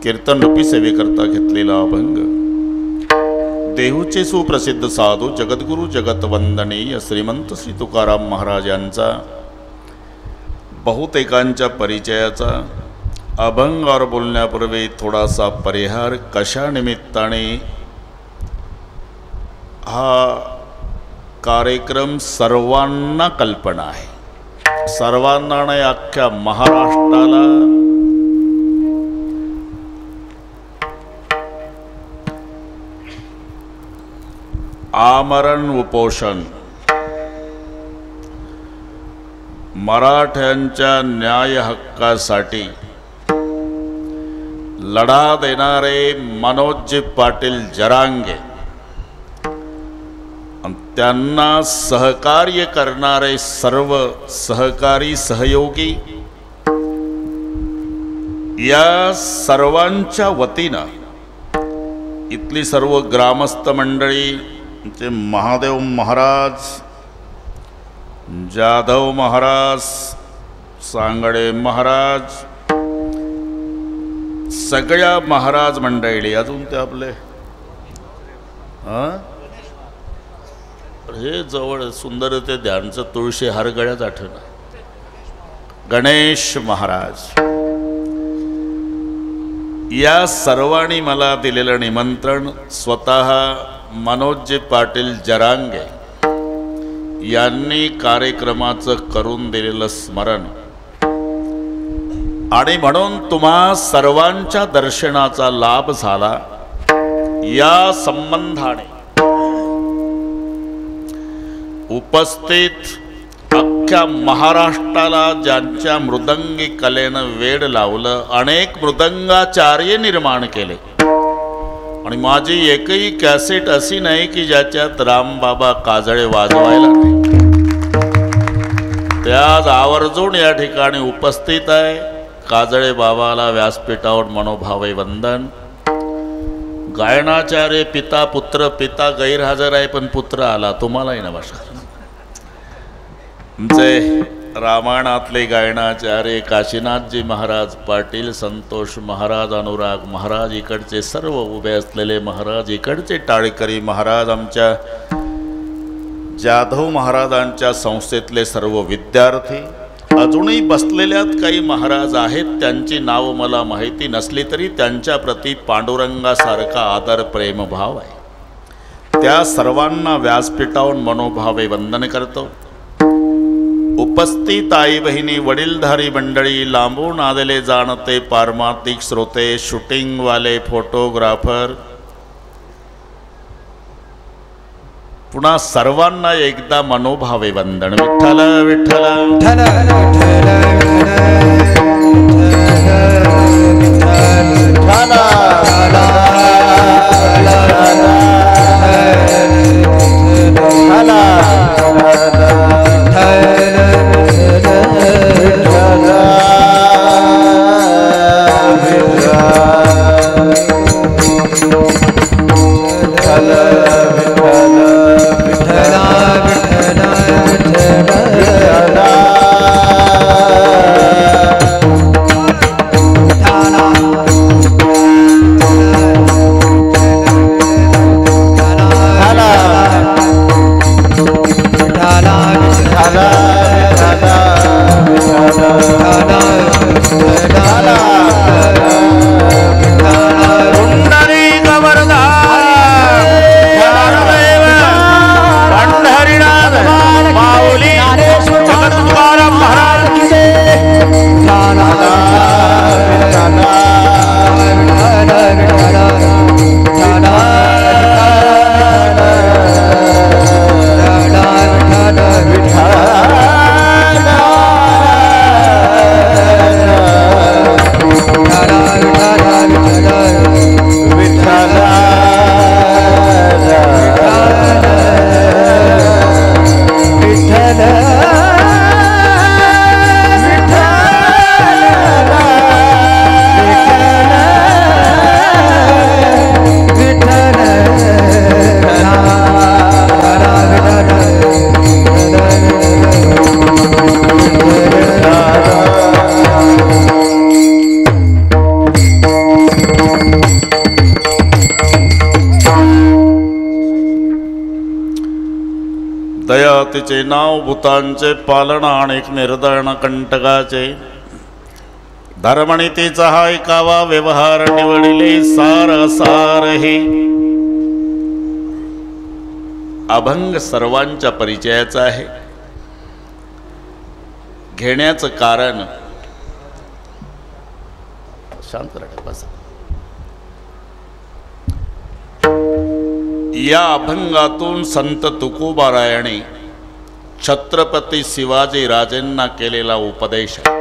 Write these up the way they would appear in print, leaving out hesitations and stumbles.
कीर्तन रूपी सेवेकरता घेतलेला अभंग देहूचे सुप्रसिद्ध साधू जगद्गुरु जगतवंदनीय श्रीमंत श्री तुकाराम महाराज यांचा बहुतेकांच्या परिचयाचा अभंगावर बोलण्यापूर्वी थोडासा परिहार. कशा निमित्ताने हा कार्यक्रम सर्वांना कल्पना आहे, सर्वांना नाही, अख्ख्या महाराष्ट्राला आमरण उपोषण, मराठ्यांच्या न्याय हक्कासाठी लढा देणारे मनोज पाटील जरांगे आणि त्यांना सहकार्य करणारे सर्व सहकारी सहयोगी, या सर्वांच्या वतीनं इथली सर्व ग्रामस्थ मंडळी, महादेव महाराज, जाधव महाराज, सांगडे महाराज, सगळ्या महाराज मंडळी, अजून ते आपले हे जवळ सुंदर ते ध्यानचं तुळशी हार गळ्यात आठवलं, गणेश महाराज, या सर्वांनी मला दिलेलं निमंत्रण स्वतः मनोज पाटील जरांगे यांनी कार्यक्रमाचं करून दिलेलं स्मरण आणि म्हणून तुम्हा सर्वांच्या दर्शनाचा लाभ झाला. या संबंधाने उपस्थित अख्ख्या महाराष्ट्राला ज्यांच्या मृदंगी कलेनं वेड लावलं, अनेक मृदंगाचार्य निर्माण केले आणि माझी एकही कॅसेट अशी नाही की ज्याच्यात रामबाबा काजळे वाजवायला नाही. ते आज आवर्जून या ठिकाणी उपस्थित आहे. काजळे बाबाला व्यासपीठावर मनोभावे वंदन. गायनाचार्य पिता पुत्र, पिता गैरहजर आहे पण पुत्र आला, तुम्हालाही नमस्कार. आमचे रामायणातले गायनाचार्य काशीनाथजी महाराज पाटील, संतोष महाराज, अनुराग महाराज, इकडचे सर्व उभे असलेले महाराज, इकडचे टाळकरी महाराज, आमच्या जाधव महाराजांच्या संस्थेतले सर्व विद्यार्थी, अजूनही बसलेल्यात काही महाराज आहेत, त्यांची नाव मला माहिती नसली तरी त्यांच्या प्रती पांडुरंगासारखा आदर प्रेमभाव आहे. त्या सर्वांना व्यासपीठावरून मनोभावे वंदन करतो. उपस्थित आई बहिणी, वडीलधारी मंडळी, लांबून आलेले जाणते पारमार्थिक श्रोते, शूटिंगवाले, फोटोग्राफर, पुन्हा सर्वांना एकदा मनोभावे वंदन. विठ्ठल विठ्ठल तिचे नाव भूतांचे पालन अनेक निर्दयन कंटकाचे धर्मनीतीचा हा ऐकावा व्यवहार निवडिले सार सार हे अभंग सर्वांच्या परिचयाचा आहे. घेण्याचं कारण शांत राहा बसा. या अभंगातून संत तुकोबारायाने छत्रपती शिवाजी राजेंना केलेला उपदेश आहे.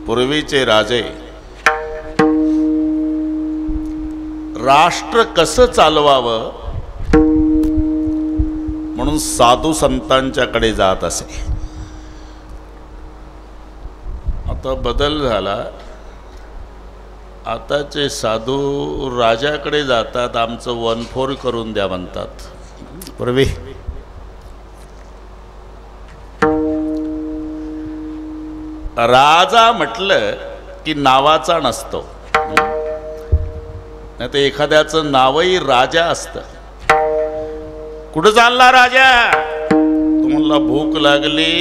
पूर्वीचे राजे राष्ट्र कसं चालवावं म्हणून साधू संतांच्याकडे जात असे. आता बदल झाला. आताचे साधू राजाकडे जातात, आमचं 1-4 करून द्या म्हणतात. पूर्वी राजा म्हटलं की नावाचा नसतो, नाही तर एखाद्याचं नावही राजा असतं. कुठं चालला राजा? तुम्हाला भूक लागली,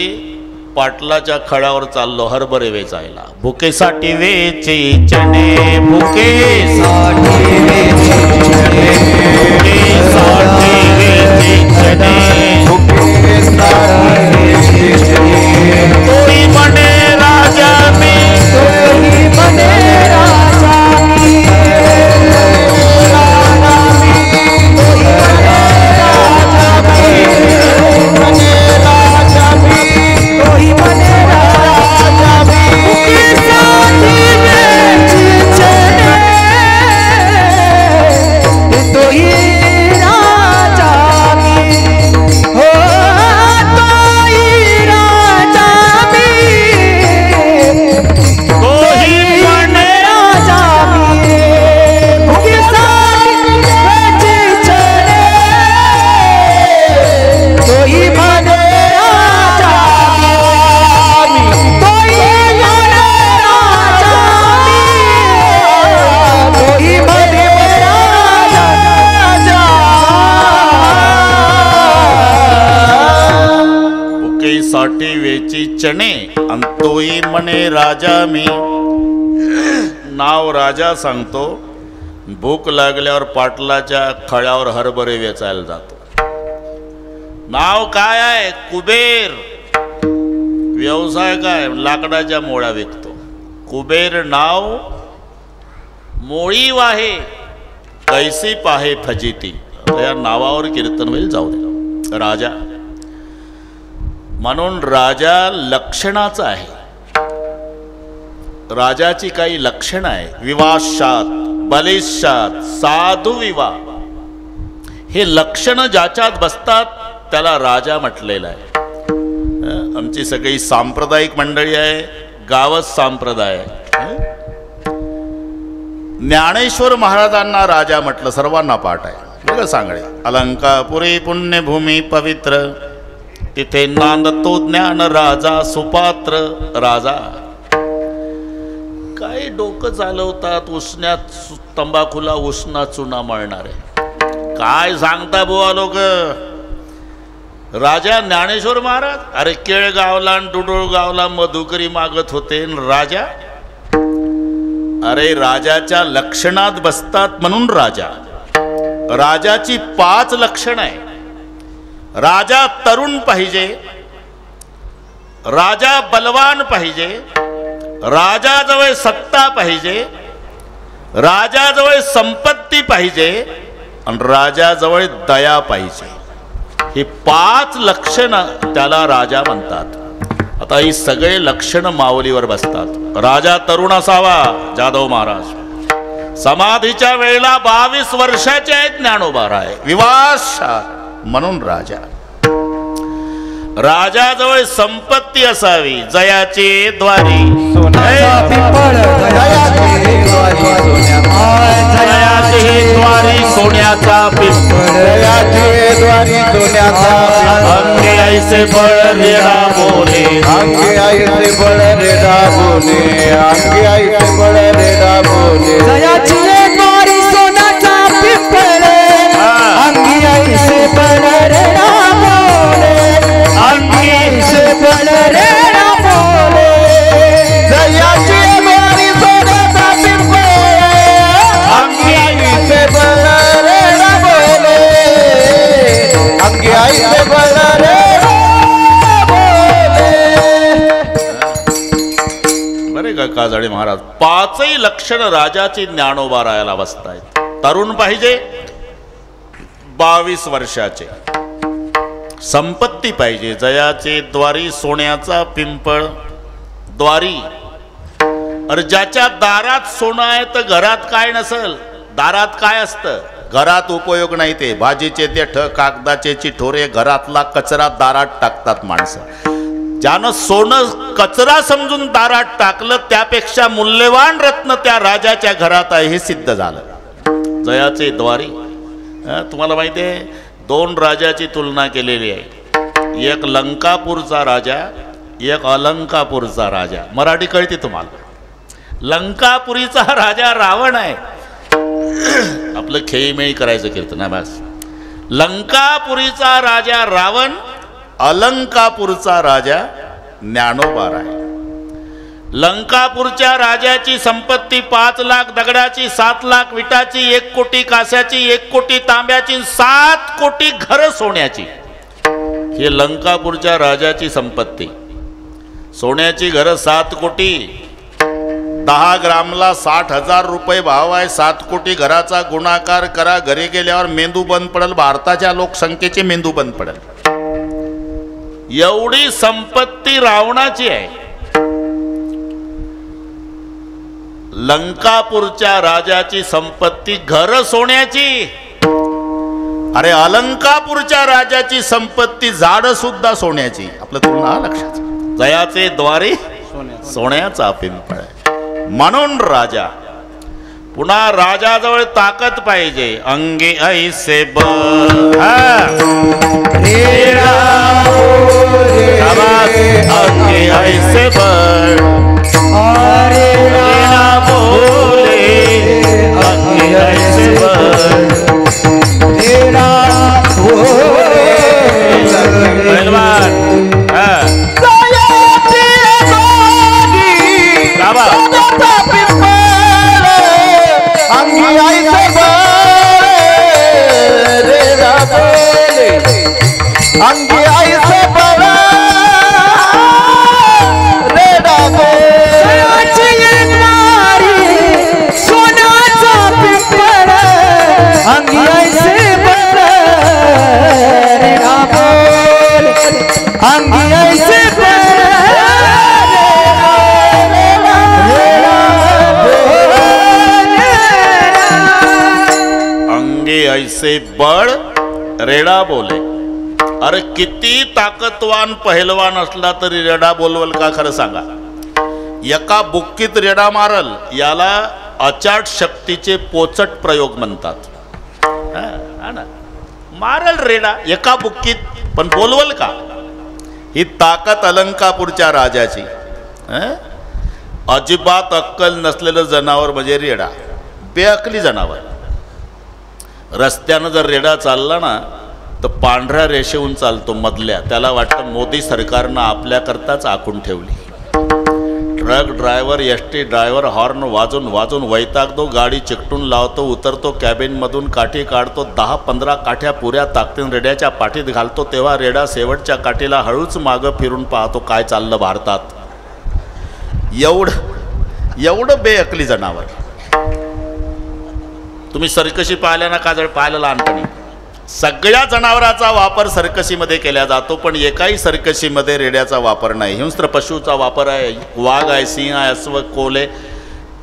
पाटलाच्या खळावर चाललो हरभरे वेचायला. भुकेसाठी वेचे चणे, भुकेसाठी वेचे चणे, भुकेसाठी वेचे चणे, भुकेसाठी वेचे चणे. तोही म्हणे राजा मी, तोही म्हणे राजा मी, साठी वेची चणे आणि तोही म्हणे राजा मी. नाव राजा सांगतो, भूक लागल्यावर पाटलाच्या खळ्यावर हरभरे वेचायला जातो. नाव काय आहे? कुबेर. व्यवसाय काय? लाकडाच्या मोळ्या विकतो. कुबेर नाव. मोळी वाहे कैसी पाहे फजिती. या नावावर कीर्तन होईल, जाऊ दे. राजा म्हणून राजा लक्षणाचा आहे. राजाची काही लक्षणं आहे. विवाशात, बलिष्ठात, साधू विवाह, हे लक्षणं ज्याच्यात बसतात त्याला राजा म्हटलेलं आहे. आमची सगळी सांप्रदायिक मंडळी आहे, गावच संप्रदाय आहे. ज्ञानेश्वर महाराजांना राजा म्हटलं, सर्वांना पाठ आहे. बघा सांगळे, अलंकापुरी पुण्यभूमी पवित्र, तिथे नांदतो ज्ञान राजा सुपात्र. राजा काय डोकं चालवतात, उष्ण्यात तंबाखूला उष्णा चुना मळणारे. काय सांगता बुवा लोक. राजा ज्ञानेश्वर महाराज, अरे केळगावला आणि डुडुळगावला मधुकरी मागत होते. राजा, अरे राजाच्या लक्षणात बसतात म्हणून राजा. राजाची 5 लक्षणं आहे. राजा तरुण पाहिजे, राजा बलवान पाहिजे, राजाजवळ सत्ता पाहिजे, राजाजवळ संपत्ती पाहिजे आणि राजाजवळ दया पाहिजे. ही 5 लक्षणं त्याला राजा म्हणतात. आता ही सगळे लक्षणं माऊलीवर बसतात. राजा तरुण असावा, जाधव महाराज. समाधीच्या वेळेला 22 वर्षाचे आहेत ज्ञानोबाराय. विवाशात म्हणून राजा. राजाजवळ संपत्ती असावी, जयाचे द्वारी सोन्याचा पिंपळ, ऐसे बड़ रेड़ा बोले, अंगे ऐसे बड़ रेड़ा बोले, अंगे ऐसे बड़ रेड़ा बोले। जयाची द्वारी सोन्याचा पिंपळ, अंगी ऐसे बड़ रेड़ा बोले, अंगी ऐसे बड़ रेड़ा बोले। जयाची द्वारी सोन्याचा पिंपळ, अंगे ऐसे बड़ रेड़ा बोले, अंगे ऐसे बड़ रेड़ा बोले। बरे का काजळे महाराज, पाचही लक्षण राजाची ज्ञानोबा रायाला बसतायत. तरुण पाहिजे, 22 वर्षाचे, संपत्ती पाहिजे, जयाचे द्वारी सोन्याचा पिंपळ द्वारी. अरे ज्याच्या दारात सोनं आहे तर घरात काय नसल? दारात काय असतं? घरात उपयोग नाही, ते भाजीचे देठ, कागदाचे चिठोरे, घरातला कचरा दारात टाकतात माणसं. ज्यानं सोनं कचरा समजून दारात टाकलं त्यापेक्षा मूल्यवान रत्न त्या राजाच्या घरात आहे हे सिद्ध झालं. जयाचे द्वारी. तुम्हाला माहिती आहे, 2 राजाची तुलना केलेली आहे. एक लंकापूरचा राजा, एक अलंकापूरचा राजा. मराठी कळते तुम्हाला? लंकापुरीचा राजा रावण आहे. आपलं खेळीमेळी करायचं कीर्तन आहे बस. लंकापुरीचा राजा रावण, अलंकापूरचा राजा ज्ञानोबा राय. लंकापूरच्या राजाची संपत्ती 5 लाख दगडाची, 7 लाख विटाची, 1 कोटी कास्याची, 1 कोटी तांब्याची, 7 कोटी घर सोन्याची. हे लंकापूरच्या राजाची संपत्ती. सोन्याची घरं 7 कोटी, 10 ग्रामला 60,000 रुपये भाव आहे. 7 कोटी घराचा गुणाकार करा, घरी गेल्यावर मेंदू बंद पडेल. भारताच्या लोकसंख्येचे मेंदू बंद पडेल. एवढी संपत्ती रावणाची आहे. लंकापूरच्या राजाची संपत्ती घर सोन्याची. अरे अलंकापूरच्या राजाची संपत्ती झाड सुद्धा सोन्याची. आपलं तुला लक्षात. जयाचे द्वारी सोन्याचा पिंपळ. म्हणून राजा, पुन्हा राजाजवळ ताकद पाहिजे. अंगे ऐसे अंगे ऐसे बळ, रेड़ा बोले, अंगे ऐसे बळ, पहलवान. अंगे ऐसे बड़ रेड़ा बोले, सोन्याचा पिंपळ, अंगी ऐसे बड़ रेड़ा बोले, अंगी ऐसे अंगे ऐसे बळ रेडा बोले. अरे किती ताकदवान पहलवान असला तरी रेडा बोलवल का? खरं सांगा. एका बुक्कीत रेडा मारल याला अचाट शक्तीचे पोचट प्रयोग म्हणतात. हा ना, मारल रेडा एका बुक्कीत, पण बोलवल का? ही ताकद अलंकापूरच्या राजाची. अजिबात अक्कल नसलेलं जनावर म्हणजे रेडा. बेअकली जनावर. रस्त्यानं जर रेडा चालला ना तर पांढऱ्या रेषेहून चालतो मधल्या. त्याला वाटतं मोदी सरकारनं आपल्याकरताच आखून ठेवली. Truck driver, ST driver horn वाजून वाजून वैतागतो, गाडी चिकटून लावतो, उतरतो, कॅबिनमधून काठी काढतो, 10-15 काठ्या पुऱ्या ताकदीन रेड्याच्या पाठीत घालतो. तेव्हा रेडा शेवटच्या काठीला हळूच मागं फिरून पाहतो काय चाललं भारतात. एवढं बेअकली जनावर. तुम्ही सर्कशी पाहिल्या ना काजळ? पाहिलं लहानपणी. सगळ्या जनावराचा वापर सर्कशीमध्ये केला जातो, पण एकाही सर्कशीमध्ये रेड्याचा वापर नाही. हिंस्र पशुचा वापर आहे, वाघ आहे, सिंह आहे, अस्व, कोले,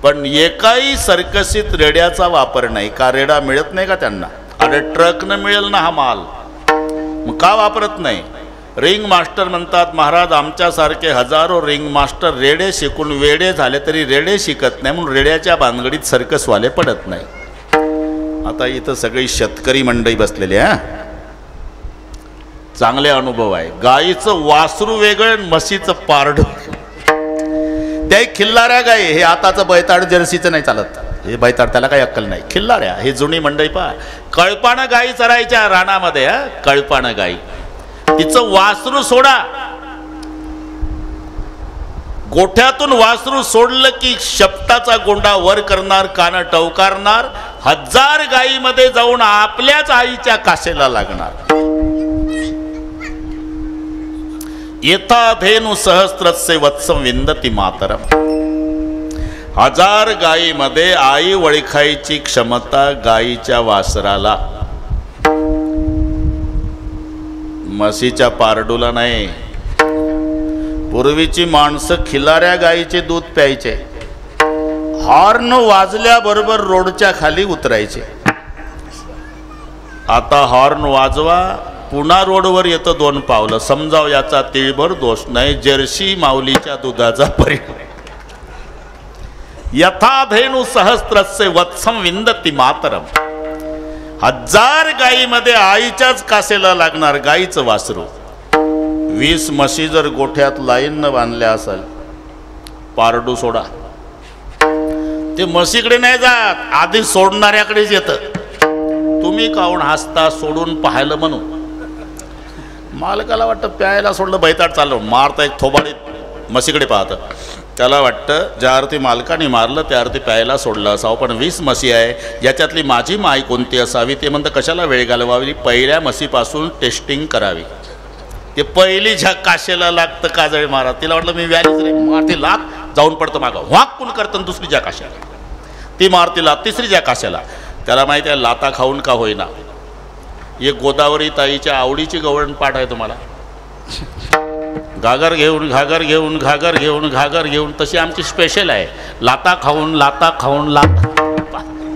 पण एकाही सर्कशीत रेड्याचा वापर नाही. का? रेडा मिळत नाही का त्यांना? अरे ट्रकनं मिळेल ना हा माल, मग का वापरत नाही? रिंग मास्टर म्हणतात, महाराज आमच्यासारखे हजारो रिंग मास्टर रेडे शिकून वेडे झाले तरी रेडे शिकत नाही, म्हणून रेड्याच्या भानगडीत सर्कसवाले पडत नाही. आता इथं सगळी शेतकरी मंडळी बसलेली आहे. चांगले अनुभव आहे. गाईचं वासरू वेगळं, म्हशीचं पारडं. त्या खिल्लाऱ्या गाई, हे आताचं बैताड जर्सीचं नाही चालत. हे बैताड त्याला काही अक्कल नाही. खिल्लाऱ्या हे जुनी मंडई पहा. कळपानं गाई चरायच्या रानामध्ये. कळपानं गाई, तिचं वासरू सोडा. गोठ्यातून वासरू सोडलं की शपटाचा गोंडा वर करणार, कान टवकारणार. 1000 गायीमध्ये जाऊन आपल्याच आईच्या कासेला लागणार. येथा धेनु सहस्त्रस्य वत्सं विंदती मातरम. 1000 गायीमध्ये आई ओळखायची क्षमता गायीच्या वासराला, म्हशीच्या पारडूला नाही. पूर्वीची माणसं खिलाऱ्या गायीचे दूध प्यायचे. हॉर्न वाजल्याबरोबर रोडच्या खाली उतरायचे. आता हॉर्न वाजवा, पुन्हा रोडवर येतं 2 पावलं. समजाव याचा तिळभर दोष नाही, जर्सी माऊलीच्या दुधाचा परिणाम. यथा धेनु सहस्त्रस्य वत्सं विंदती मातरम. 1000 गायीमध्ये आईच्याच कासेला लागणार गायीचं वासरू. 20 म्हशी जर गोठ्यात लाईन न बांधल्या असेल, पारडू सोडा. ते म्हशीकडे नाही जात, आधी सोडणाऱ्याकडेच येतं. तुम्ही काहून हसता सोडून पाहायला म्हणून. मालकाला वाटतं प्यायला सोडलं बैताड चाललं, मारता एक थोबाडीत म्हशीकडे पाहतं. त्याला वाटतं ज्या अर्थी मालकाने मारलं त्या अर्थी प्यायला सोडलं असावं. पण 20 म्हशी आहे, याच्यातली माझी माय कोणती असावी. ते म्हणतं कशाला वेळ घालवावी, पहिल्या म्हशीपासून टेस्टिंग करावी. ते पहिली ज्या काशेला लागतं काजळी मारा. तिला वाटलं मी व्यालीच रे, मारती लात, जाऊन पडतं मागं, वाक करतं. दुसरी ज्या काशाला ती मारती लात, तिसरी ज्या काशाला. त्याला माहिती आहे लाता खाऊन का होईना. एक गोदावरी ताईच्या आवडीची गवळण पाठ आहे तुम्हाला. घागर घेऊन घागर घेऊन घागर घेऊन घागर घेऊन, तशी आमची स्पेशल आहे. लाता खाऊन लाता.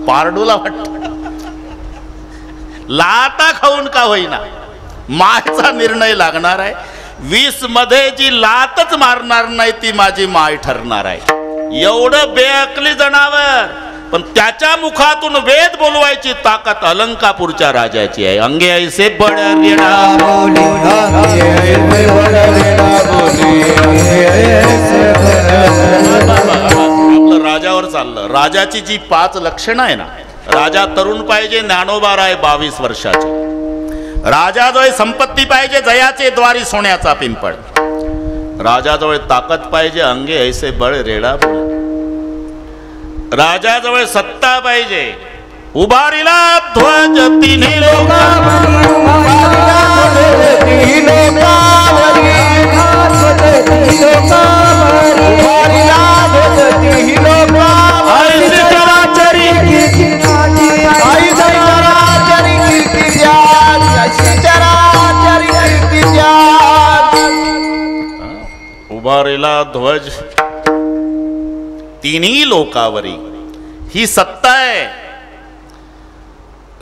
पारडूला वाटत लाता खाऊन का होईना. मायचा निर्णय लागणार आहे. 20 मध्ये जी लातच मारणार नाही ती माझी माय ठरणार आहे. एवढं बेअकली जनावर, पण त्याच्या मुखातून वेद बोलवायची ताकद अलंकापूरच्या राजाची आहे. अंगे ऐसे बड रेडा बोली, आपलं राजावर चाललं. राजाची जी 5 लक्षणं आहे ना, राजा तरुण पाहिजे, ज्ञानोबा राय 22 वर्षाचे. राजाजवळ संपत्ती पाहिजे, जयाचे द्वारी सोन्याचा पिंपळ. राजाजवळ ताकद पाहिजे, अंगे ऐसे बळ रेडा बोल. राजाजवळ सत्ता पाहिजे, उभारिला ध्वज तिन्ही लोकावरी. उभारिला ध्वज तिन्ही लोकावरी. ही सत्ता आहे.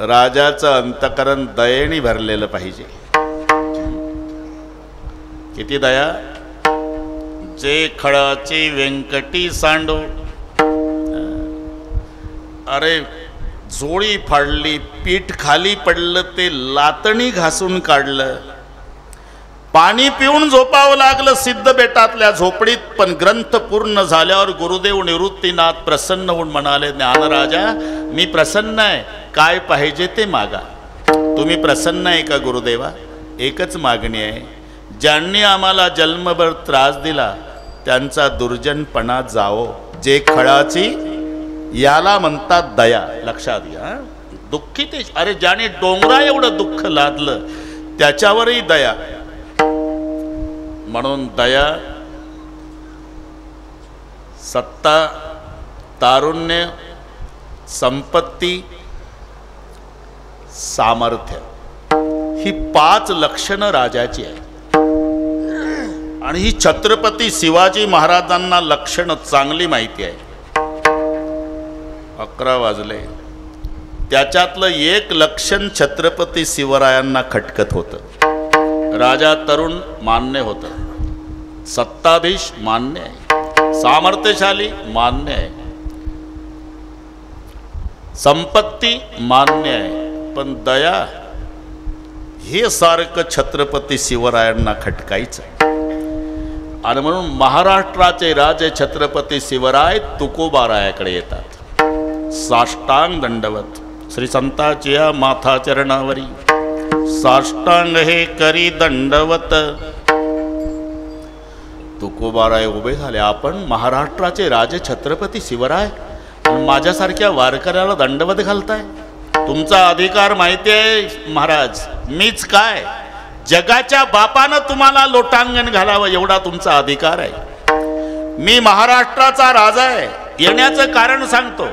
राजाचं अंतकरण दयेने भरलेलं पाहिजे. किती दया. जे खळाची व्यंकटी सांडो. अरे जोळी फाडली, पीठ खाली पडलं, ते लातणी घासून काढलं. पाणी पिऊन झोपावं लागलं सिद्ध बेटातल्या झोपडीत. पण ग्रंथ पूर्ण झाल्यावर गुरुदेव निवृत्तीनाथ प्रसन्न होऊन म्हणाले, ज्ञानराजा मी प्रसन्न आहे, काय पाहिजे ते मागा. तुम्ही प्रसन्न आहे का गुरुदेवा? एकच मागणी आहे, ज्यांनी आम्हाला जन्मभर त्रास दिला त्यांचा दुर्जनपणा जावो. जे खळाची याला म्हणतात दया. लक्षात घ्या. दुःखी ते, अरे ज्याने डोंगरा एवढं दुःख लादलं त्याच्यावरही दया. म्हणून दया, सत्ता, तारुण्य, संपत्ती, सामर्थ्य, ही 5 लक्षणं राजाची आहे. आणि ही छत्रपती शिवाजी महाराजांना लक्षणं चांगली माहिती आहे. 11 वाजले. त्याच्यातलं एक लक्षण छत्रपती शिवरायांना खटकत होतं. राजा तरुण मान्य होतं, सत्ताधीश मान्य आहे, सामर्थ्यशाली मान्य आहे, संपत्ती मान्य आहे, पण दया हे सारखं छत्रपती शिवरायांना खटकायचं. आणि म्हणून महाराष्ट्राचे राजे छत्रपती शिवराय तुकोबारायाकडे येतात. साष्टांग दंडवत श्री संताच्या माथा चरणावरी साष्टांग हे करी दंडवत. तुकोबाराय उभे झाले. आपण महाराष्ट्राचे राजे छत्रपती शिवराय माझ्यासारख्या वारकऱ्याला दंडवत घालताय? तुमचा अधिकार माहिती आहे महाराज. मीच काय, जगाच्या बापानं तुम्हाला लोटांगण घालावं एवढा तुमचा अधिकार आहे. मी महाराष्ट्राचा राजा आहे. येण्याचं कारण सांगतो.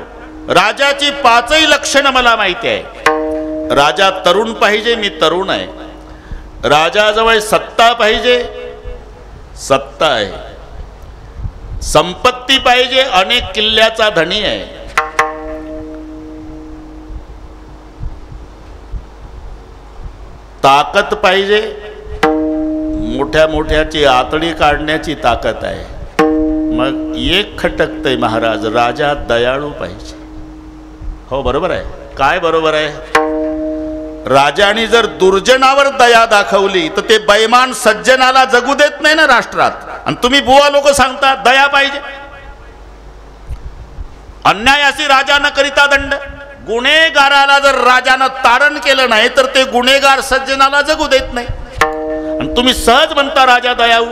राजाची 5ही लक्षणं मला माहिती आहे. राजा तरुण पाहिजे, मी तरुण आहे. राजाजवळ सत्ता पाहिजे, सत्ता आहे. संपत्ती पाहिजे, अनेक किल्ल्याचा धनी आहे. ताकद पाहिजे, मोठ्या मोठ्याची आतडी काढण्याची ताकद आहे. मग एक खटकतंय महाराज, राजा दयाळू पाहिजे. हो बरोबर आहे. काय बरोबर आहे? राजाने जर दुर्जनावर दया दाखवली तर ते बैमान सज्जनाला जगू देत नाही ना राष्ट्रात. आणि तुम्ही बुवा लोक सांगता दया पाहिजे. अन्यायाशी राजानं करिता दंड. गुन्हेगाराला जर राजानं तारण केलं नाही तर ते गुन्हेगार सज्जनाला जगू देत नाही. आणि तुम्ही सहज म्हणता राजा दयाळू.